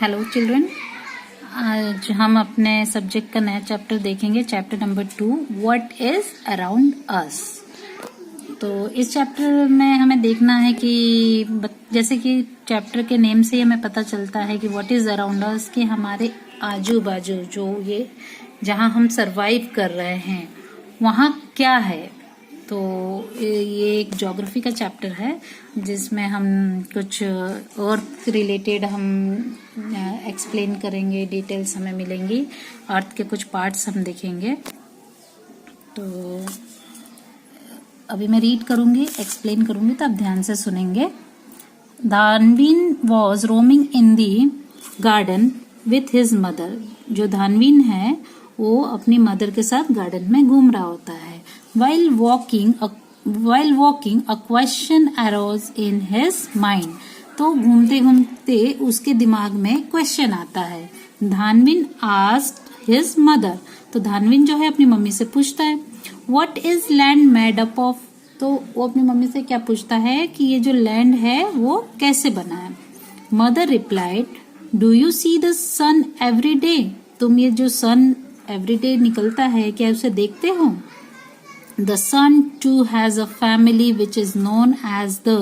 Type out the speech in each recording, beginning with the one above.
Hello children, आज हम अपने सब्जेक्ट का नया चैप्टर देखेंगे। Chapter number 2, what is around us. तो इस चैप्टर में हमें देखना है कि जैसे कि चैप्टर के नेम से ही हमें पता चलता है कि व्हाट इज अराउंड अस, कि हमारे आजू बाजू जो ये जहाँ हम सरवाइव कर रहे हैं वहाँ क्या है। तो ये एक ज्योग्राफी का चैप्टर है जिसमें हम कुछ अर्थ रिलेटेड हम एक्सप्लेन करेंगे, डिटेल्स हमें मिलेंगी, अर्थ के कुछ पार्ट्स हम देखेंगे। तो अभी मैं रीड करूंगी, एक्सप्लेन करूंगी, तो आप ध्यान से सुनेंगे। Dhanveen was roaming in the garden with his mother. जो धानवीन है वो अपनी मदर के साथ गार्डन में घूम रहा होता है। While walking, a question arose in his mind. तो घूमते घूमते उसके दिमाग में क्वेश्चन आता है। धानविन asked his mother. तो धानविन जो है अपनी मम्मी से पूछता है What is land made up of? तो वो अपनी मम्मी से क्या पूछता है कि ये जो लैंड है वो कैसे बना है। Mother replied Do you see the sun every day? तुम ये जो सन एवरीडे निकलता है क्या उसे देखते हो? The sun too has a family which is known as the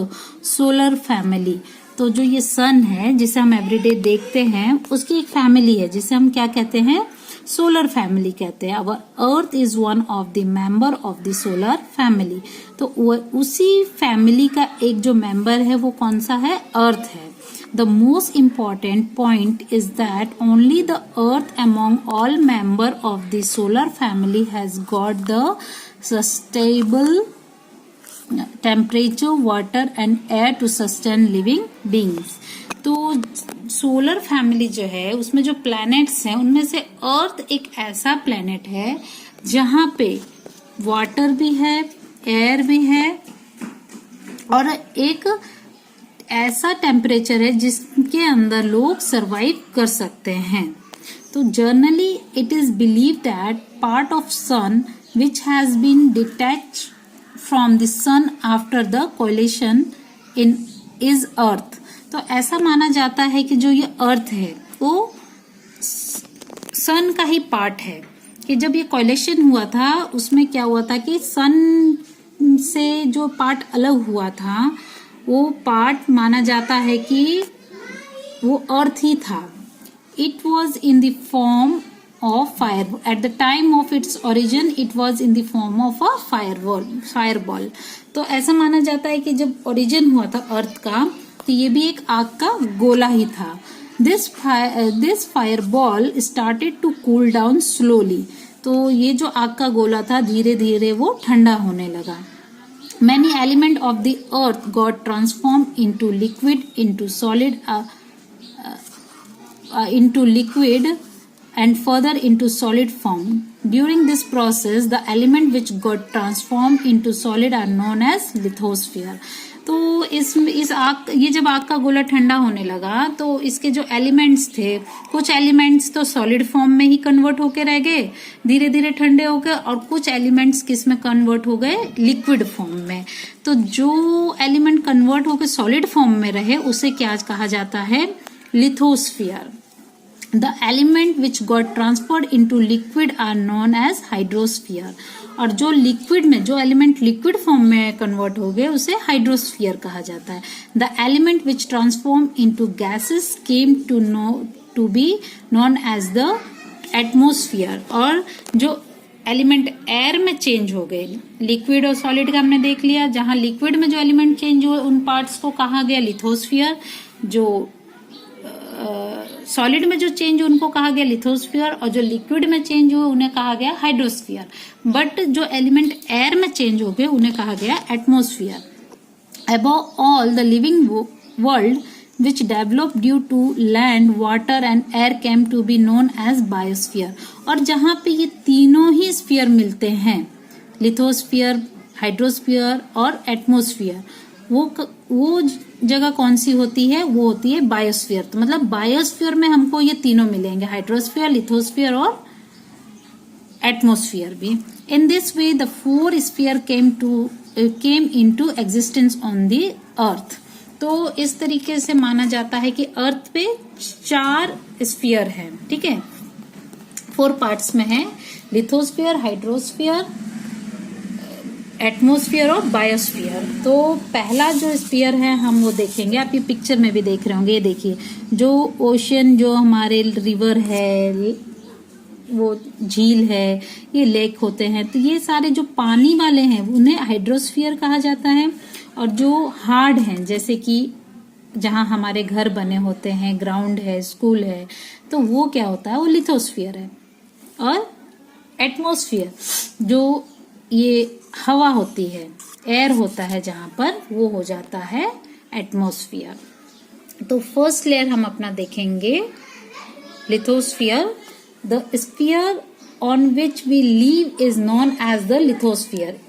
solar family. तो जो ये सन है जिसे हम एवरीडे देखते हैं उसकी एक फैमिली है जिसे हम क्या कहते हैं, सोलर फैमिली कहते हैं। Our earth is one of the member of the solar family. तो उसी फैमिली का एक जो मेंबर है वो कौन सा है, अर्थ है। The most important point is that only the earth among all member of the solar family has got the sustainable temperature, water and air to sustain living beings. तो सोलर फैमिली जो है उसमें जो प्लैनेट्स हैं उनमें से अर्थ एक ऐसा प्लैनेट है जहां पे वाटर भी है, एयर भी है और एक ऐसा टेम्परेचर है जिसके अंदर लोग सरवाइव कर सकते हैं। तो generally it is believe that part of sun which has been detached from the sun after the coalition in is earth. तो ऐसा माना जाता है कि जो ये अर्थ है वो सन का ही पार्ट है, कि जब ये कोलेशन हुआ था उसमें क्या हुआ था कि सन से जो पार्ट अलग हुआ था वो पार्ट माना जाता है कि वो अर्थ ही था। It was in the form of fire. At the time of its origin, it was in the form of a fireball. तो ऐसा माना जाता है कि जब ओरिजिन हुआ था अर्थ का तो ये भी एक आग का गोला ही था। This fireball started to cool down slowly. तो ये जो आग का गोला था धीरे धीरे वो ठंडा होने लगा। Many elements of the earth got transformed into liquid, into liquid and further into solid form. During this process, the element which got transformed into solid are known as lithosphere. तो इस आग, ये जब आग का गोला ठंडा होने लगा तो इसके जो एलिमेंट्स थे, कुछ एलिमेंट्स तो सॉलिड फॉर्म में ही कन्वर्ट होके रह गए धीरे धीरे ठंडे हो गए, और कुछ एलिमेंट्स किस में कन्वर्ट हो गए, लिक्विड फॉर्म में। तो जो एलिमेंट कन्वर्ट होके सॉलिड फॉर्म में रहे उसे क्या कहा जाता है, lithosphere. The element which got transferred into liquid are known as hydrosphere. और जो लिक्विड में, जो एलिमेंट लिक्विड फॉर्म में कन्वर्ट हो गए उसे हाइड्रोस्फीयर कहा जाता है। The element which transformed into gases came to be known as the atmosphere. और जो एलिमेंट एयर में चेंज हो गए, लिक्विड और सॉलिड का हमने देख लिया, जहां लिक्विड में जो एलिमेंट चेंज हुए उन पार्ट्स को कहा गया लिथोस्फीयर, जो सॉलिड में जो चेंज उनको कहा गया लिथोस्फीयर, और जो लिक्विड में चेंज हुए उन्हें कहा गया हाइड्रोस्फीयर। बट जो एलिमेंट एयर में चेंज हो गए उन्हें कहा गया atmosphere. Above all the living world which developed due to land, water and air came to be known as biosphere. और जहां पे ये तीनों ही स्फीयर मिलते हैं, लिथोस्फीयर, हाइड्रोस्फीयर और एटमोस्फीयर, वो जगह कौन सी होती है, वो होती है बायोस्फीयर। तो मतलब बायोस्फीयर में हमको ये तीनों मिलेंगे, हाइड्रोस्फीयर, लिथोस्फीयर और एटमोस्फीयर भी। In this way the 4 sphere came into existence on the earth. तो इस तरीके से माना जाता है कि अर्थ पे 4 स्फीयर हैं, ठीक है, 4 पार्ट्स में है, लिथोस्फीयर, हाइड्रोस्फीयर, एटमॉस्फेयर और बायोस्फीयर। तो पहला जो स्फीयर है हम वो देखेंगे, आप ये पिक्चर में भी देख रहे होंगे, ये देखिए जो ओशन, जो हमारे रिवर है, वो झील है, ये लेक होते हैं, तो ये सारे जो पानी वाले हैं उन्हें हाइड्रोस्फीयर कहा जाता है। और जो हार्ड हैं, जैसे कि जहां हमारे घर बने होते हैं, ग्राउंड है, स्कूल है, तो वो क्या होता है, वो लिथोस्फीयर है। और एटमॉस्फेयर, जो ये हवा होती है, एयर होता है जहां पर, वो हो जाता है एटमॉस्फेयर। तो फर्स्ट लेयर हम अपना देखेंगे lithosphere. The sphere on which we live is known as the lithosphere.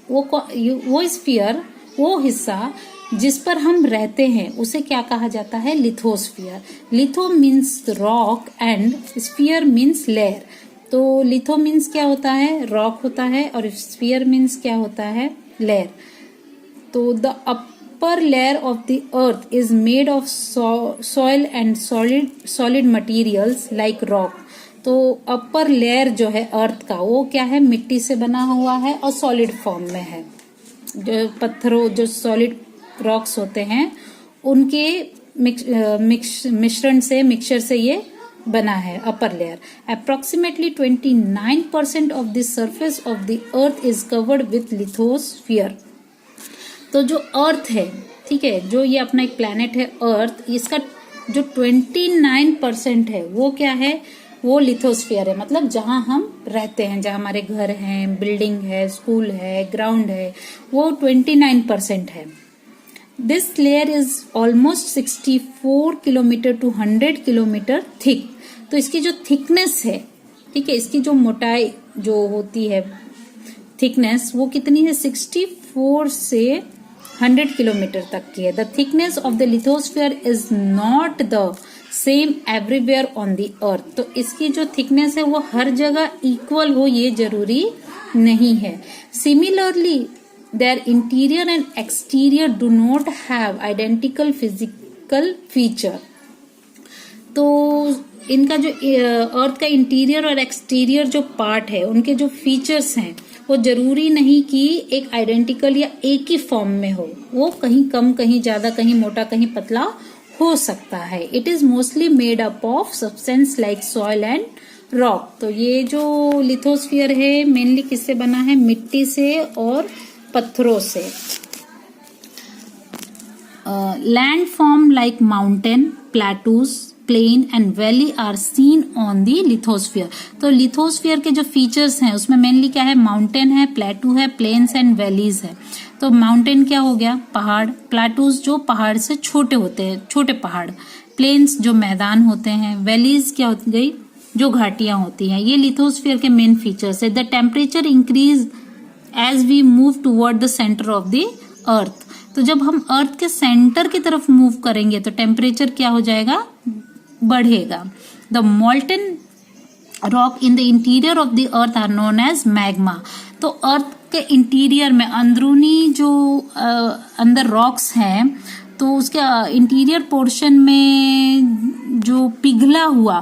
वो स्फीयर, वो हिस्सा जिस पर हम रहते हैं, उसे क्या कहा जाता है, lithosphere. Litho means rock and sphere means layer. तो लिथो मीन्स क्या होता है, रॉक होता है, और स्फीयर मीन्स क्या होता है, लेयर। तो the upper layer of the earth is made of soil and solid materials like rock. तो अपर लेयर जो है अर्थ का, वो क्या है, मिट्टी से बना हुआ है और सॉलिड फॉर्म में है। जो पत्थरों, जो सॉलिड रॉक्स होते हैं, उनके मिश्रण से, मिक्सचर से ये बना है upper layer. Approximately 29% of the surface of the earth is covered with lithosphere. तो जो अर्थ है, ठीक है, जो ये अपना एक प्लैनेट है अर्थ, इसका जो 29% है वो क्या है, वो लिथोस्फीयर है। मतलब जहां हम रहते हैं, जहां हमारे घर हैं, बिल्डिंग है, स्कूल है, ग्राउंड है, वो 29% है। This layer is almost 64 kilometre to 100 kilometre thick. तो इसकी जो थिकनेस है, ठीक है, इसकी जो मोटाई जो होती है, थिकनेस, वो कितनी है, 64 से 100 किलोमीटर तक की है। The thickness of the lithosphere is not the same everywhere on the earth. तो इसकी जो थिकनेस है वो हर जगह इक्वल हो, ये जरूरी नहीं है। Similarly their interior and exterior do not have identical physical feature। तो इनका जो अर्थ का इंटीरियर और एक्सटीरियर जो पार्ट है, उनके जो फीचर्स हैं, वो जरूरी नहीं कि एक आइडेंटिकल या एक ही फॉर्म में हो, वो कहीं कम, कहीं ज्यादा, कहीं मोटा, कहीं पतला हो सकता है। It is mostly made up of substance like soil and rock. तो ये जो लिथोस्फीयर है मेनली किससे बना है, मिट्टी से और पत्थरों से। Land form like mountain, plateaus, plain and valley are seen on the lithosphere. तो लिथोस्फीयर के जो फीचर्स हैं उसमें मेनली क्या है, माउंटेन है, प्लेटू है, प्लेन्स एंड वैलीज है। तो माउंटेन क्या हो गया, पहाड़, प्लेटूज जो पहाड़ से छोटे होते हैं, छोटे पहाड़, प्लेन्स जो मैदान होते हैं, वैलीज क्या हो गई, जो घाटियां होती हैं। ये लिथोस्फीयर के मेन फीचर्स है। The temperature increase as we move toward the centre of the earth. तो जब हम अर्थ के सेंटर की तरफ मूव करेंगे तो टेम्परेचर क्या हो जाएगा, बढ़ेगा। The molten rock in the interior of the earth are known as magma. तो अर्थ के इंटीरियर में, अंदरूनी जो अंदर रॉक्स हैं, तो उसके इंटीरियर पोर्शन में जो पिघला हुआ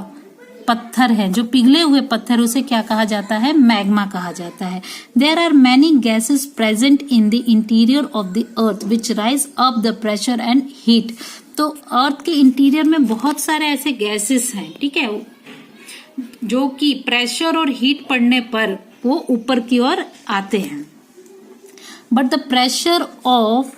पत्थर है, जो पिघले हुए पत्थर, उसे क्या कहा जाता है, मैग्मा कहा जाता है। There are many gases present in the interior of the earth which rise up the pressure and heat. तो अर्थ के इंटीरियर में बहुत सारे ऐसे गैसेस हैं, ठीक है, जो कि प्रेशर और हीट पड़ने पर वो ऊपर की ओर आते हैं। But the pressure of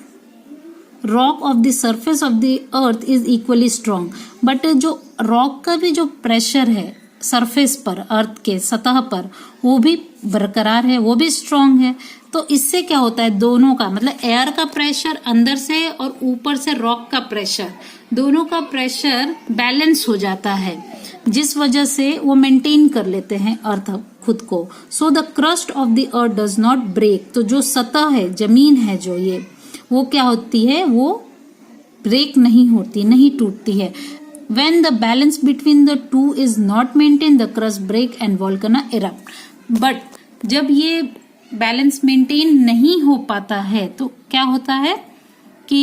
rock of the surface of the earth is equally strong. But जो रॉक का भी जो प्रेशर है सरफेस पर, अर्थ के सतह पर, वो भी बरकरार है, वो भी स्ट्रॉन्ग है। तो इससे क्या होता है, दोनों का मतलब एयर का प्रेशर अंदर से और ऊपर से रॉक का प्रेशर, दोनों का प्रेशर बैलेंस हो जाता है, जिस वजह से वो मेंटेन कर लेते हैं अर्थ खुद को। So the crust of the earth does not break. तो जो सतह है, जमीन है जो ये, वो क्या होती है, वो ब्रेक नहीं होती, नहीं टूटती है। When the balance between the two is not maintained, the crust break and volcano erupt. But जब ये बैलेंस मेंटेन नहीं हो पाता है तो क्या होता है कि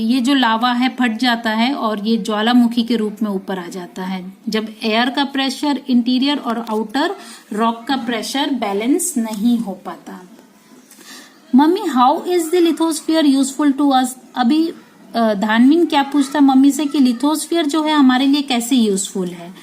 ये जो लावा है फट जाता है और ये ज्वालामुखी के रूप में ऊपर आ जाता है जब एयर का प्रेशर इंटीरियर और आउटर रॉक का प्रेशर बैलेंस नहीं हो पाता। Mummy, how is the lithosphere useful to us? अभी धानवीन क्या पूछता मम्मी से कि लिथोस्फीयर जो है हमारे लिए कैसे यूजफुल है।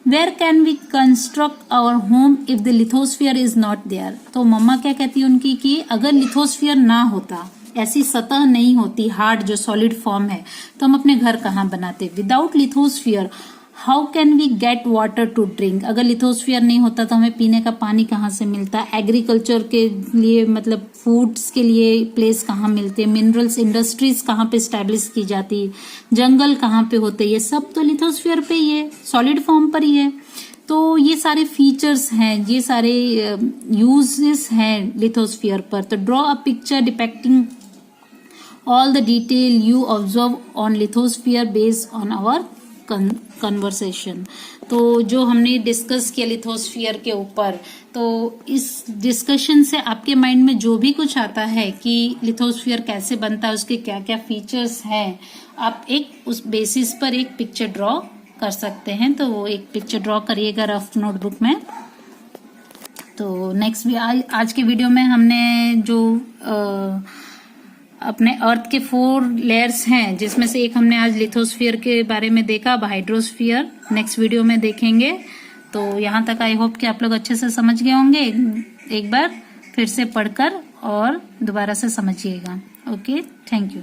Where can we construct our home if the lithosphere is not there? तो मम्मा क्या कहती है उनकी कि अगर लिथोस्फीयर ना होता, ऐसी सतह नहीं होती हार्ड जो सॉलिड फॉर्म है, तो हम अपने घर कहाँ बनाते। Without lithosphere how can we get water to drink? अगर लिथोस्फीयर नहीं होता तो हमें पीने का पानी कहाँ से मिलता। एग्रीकल्चर के लिए मतलब फूड्स के लिए प्लेस कहाँ मिलते, मिनरल्स इंडस्ट्रीज कहाँ पे स्टैब्लिश की जाती, जंगल कहाँ पे होते, ये सब तो लिथोस्फीयर पे ही है, सॉलिड फॉर्म पर ही है। तो ये सारे फीचर्स हैं, ये सारे यूजेस हैं लिथोस्फीयर पर। तो draw a picture depicting all the detail you observe on lithosphere based on our conversation। तो जो हमने डिस्कस किया लिथोस्फीयर के ऊपर, तो इस डिस्कशन से आपके माइंड में जो भी कुछ आता है कि लिथोस्फीयर कैसे बनता है, उसके क्या क्या फीचर्स हैं, आप एक उस बेसिस पर एक पिक्चर ड्रॉ कर सकते हैं। तो वो एक पिक्चर ड्रॉ करिएगा रफ नोटबुक में। तो नेक्स्ट भी आज के वीडियो में हमने जो अपने अर्थ के 4 लेयर्स हैं, जिसमें से एक हमने आज लिथोस्फीयर के बारे में देखा, अब हाइड्रोस्फीयर नेक्स्ट वीडियो में देखेंगे। तो यहाँ तक आई होप कि आप लोग अच्छे से समझ गए होंगे। एक बार फिर से पढ़कर और दोबारा से समझिएगा। Okay, thank you.